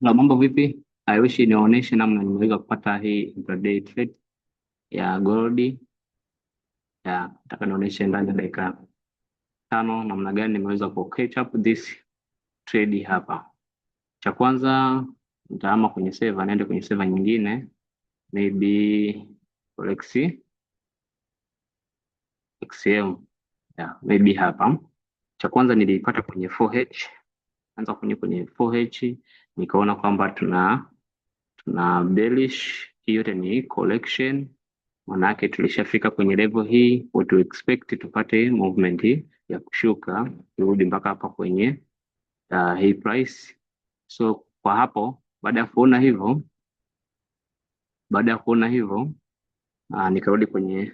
Na mambo vipi? I wish nionyeshe namna nimeweza kupata hii intraday trade ya gold. Nataka nionyeshe ndani ya dakika 5 namna gani nimeweza ku catch up this trade hapa. Cha kwanza nitahama kwenye server, naende kwenye server nyingine, maybe Forex XM. Maybe hapa. Cha kwanza nilipata kwenye 4H. Anza kwenye 4H nikaona kwamba tuna bearish. Hii yote ni collection. Manake tulishafika kwenye level hii, what to expect tupate movement ya kushuka turudi mpaka hapa kwenye hii price. So kwa hapo baada ya kuona hivyo nikarudi kwenye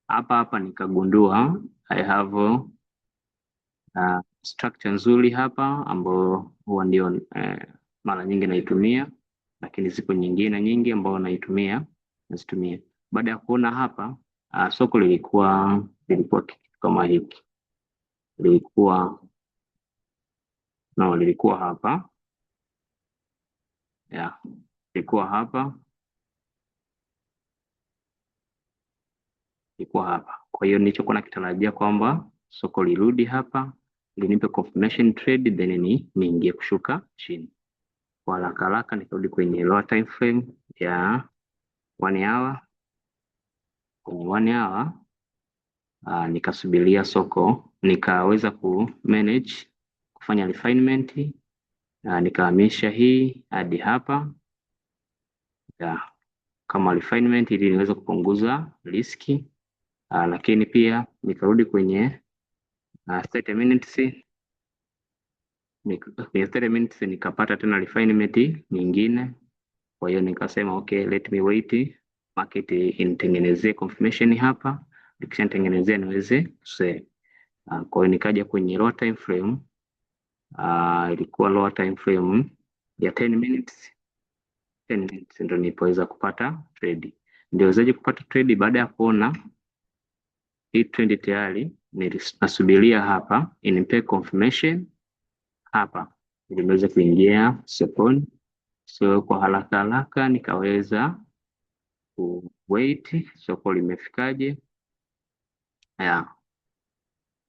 hapa nikagundua I have structure nzuri hapa ambayo huwa ndio mara nyingi naitumia, lakini zipo nyingine nyingi ambayo nazitumia. Baada ya kuona hapa soko lilikuwa kitu kama hiki, lilikuwa hapa lilikuwa hapa. Kwa hiyo nilichokuwa nakitarajia kwamba soko lirudi hapa linipe confirmation trade, then niingie kushuka chini. Kwa haraka nikarudi kwenye lower time frame ya 1 hour. Kwenye 1 hour nikasubiria soko, nikaweza manage kufanya refinement, nikahamisha hii hadi hapa kama refinement ili niweze kupunguza riski. Lakini pia nikarudi kwenye 30 minutes. Kwenye 30 minutes nikapata tena refinement nyingine. Kwa hiyo nikasema okay, let me wait market initengenezee confirmation hapa, ikishanitengenezea niweze kusell. Kwa hiyo nikaja kwenye lower time frame, ilikuwa lower time frame ya 10 minutes. 10 minutes ndio nilipoweza kupata trade. Niliwezaje kupata trade? Baada ya kuona hii trend tayari nasubiria hapa inipe confirmation hapa ili niweze kuingia sokoni. So kwa haraka nikaweza ku wait soko limefikaje.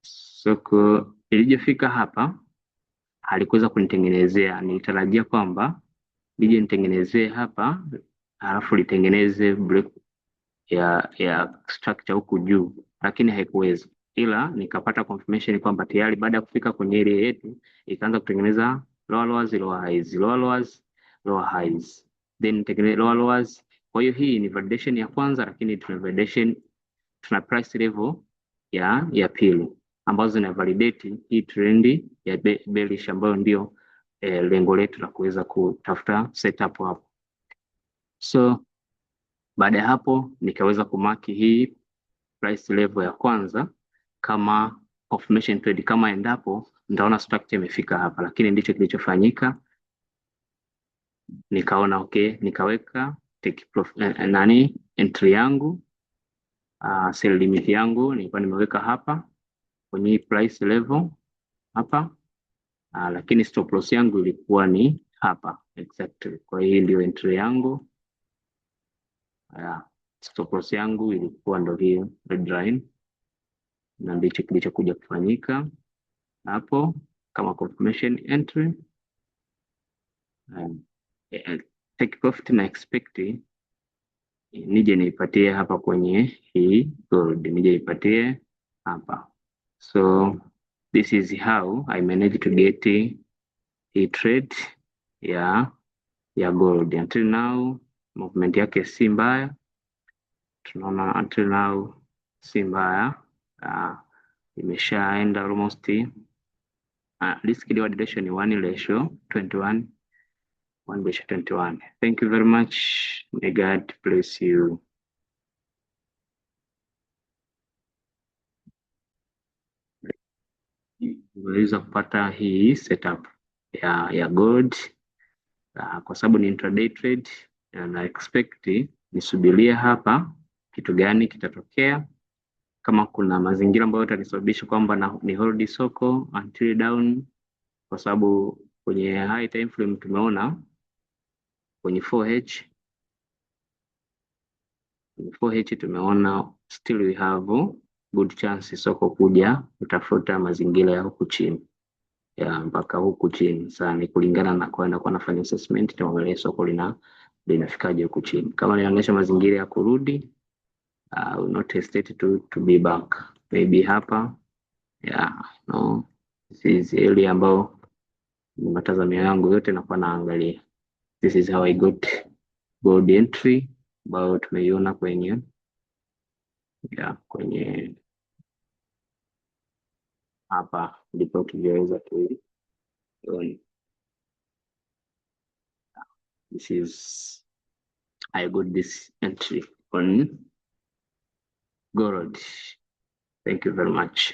Soko ilijofika hapa halikuweza kunitengenezea. Nilitarajia kwamba lije nitengenezee hapa alafu litengeneze break ya structure huku juu, lakini haikuweza, ila nikapata confirmation kwamba tayari baada ya kufika kwenye area yetu ikaanza kutengeneza lower lows, lower highs, lower lows, lower highs, then tengeneza lower lows. Kwa hiyo hii ni validation ya kwanza, lakini tuna price level ya pili ambazo zina validate hii trend ya bearish ambayo ndio lengo letu la kuweza kutafuta setup hapo. So baada ya hapo nikaweza kumaki hii price level ya kwanza kama confirmation trade, kama endapo nitaona structure imefika hapa, lakini ndicho kilichofanyika. Nikaona okay, nikaweka take profit entry yangu, sell limit yangu nilikuwa nimeweka hapa kwenye price level hapa, lakini stop loss yangu ilikuwa ni hapa exactly. Kwa hiyo ndio entry yangu. Stop loss yangu ilikuwa ndio hii red line, na ndicho kilichokuja kufanyika hapo kama confirmation entry. Take profit na expect nije niipatie hapa kwenye hii gold, nije niipatie hapa. So this is how I managed to get a trade ya gold. Until now movement yake si mbaya, tunaona until now si mbaya. Imeshaenda almost risk reward ratio ni 1:21. Thank you very much. May God bless you. Unaweza kupata hii setup ya gold kwa sababu ni intraday trade, na expect nisubirie hapa kitu gani kitatokea. Kama kuna mazingira ambayo yatanisababisha kwamba ni hold soko until down, kwa sababu kwenye high time frame tumeona kwenye 4H. Kwenye 4H tumeona still we have good chance soko kuja kutafuta mazingira ya huku chini ya mpaka huku chini. Sasa ni kulingana na kwenda kwa nafanya assessment, tuangalie soko linafikaje huku chini. Kama linaonyesha mazingira ya kurudi, will not hesitate to be back. Maybe hapa, no, this is area ambao matazamio yangu yote nakuwa naangalia. This is how I got gold entry ambayo tumeiona kwenye kwenye hapa ndipo tuliweza kuiona. This is I got this entry on gold. Thank you very much.